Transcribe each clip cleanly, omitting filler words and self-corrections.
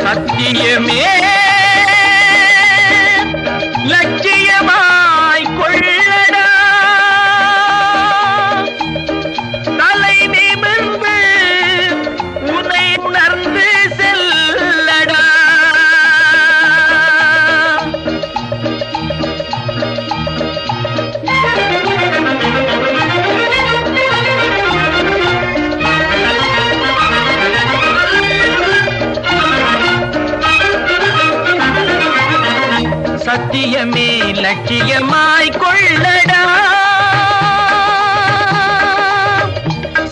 சத்தியமே லட்சியமாய் கொள்ளடா, தலை நிமிர்ந்து உன்னை உணர்ந்து செல்லடா. சத்தியமே லட்சியமாய் கொள்ளடா,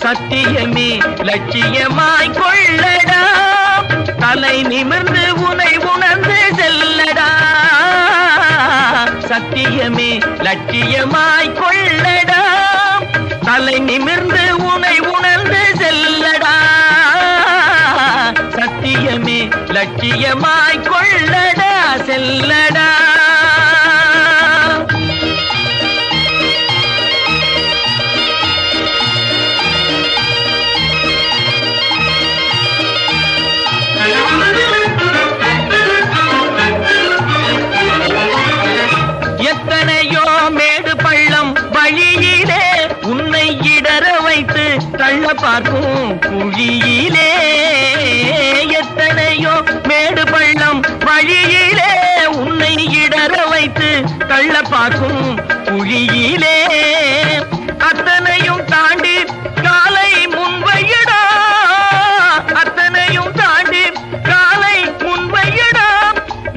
சத்தியமே லட்சியமாய் கொள்ளடா, தலை நிமிர்ந்து உன்னை உணர்ந்து செல்லடா. சத்தியமே லட்சியமாய் கொள்ளடா, தலை நிமிர்ந்து உன்னை உணர்ந்து செல்லடா. சத்தியமே லட்சியமாய் கொள்ளடா, செல்லடா. எத்தனையோ மேடு பள்ளம் வழியிலே உன்னை இடற வைத்து தள்ள பார்க்கும் குழியிலே. எத்தனையோ மேடு பள்ளம் வழியிலே உன்னை இடற வைத்து தள்ள பார்க்கும் குழியிலே. அத்தனையும் தாண்டி காலை முன்வையடா, அத்தனையும் தாண்டி காலை முன்வையடா.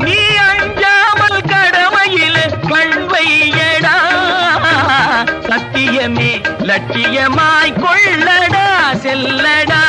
நீ அஞ்சாமல் கடமையில் கண்வையடா. சத்தியமே லட்சியமாய் கொள்ளடா, செல்லடா.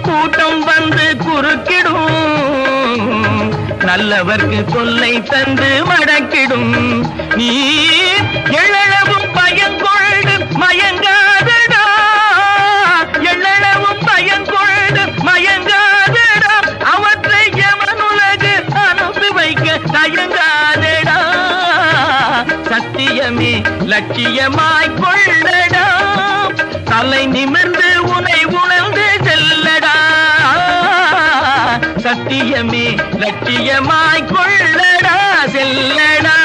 கூட்டம் வந்து குறுக்கிடும், நல்லவர்க்கு தொல்லை தந்து மடக்கிடும். நீ எழவும் பயங்கொண்டு மயங்காதடா, எழவும் பயங்கொண்டு மயங்காதடா. அவற்றை எமனுலகு அனுப்பி வைக்க தயங்காதடா. சத்தியமே லட்சியமாய் கொள்ளடா, தலை நிமிர்ந்து உன்னை உணர்ந்து செல்லடா. சத்தியமே லட்சியமாய் கொள்ளடா, செல்லடா.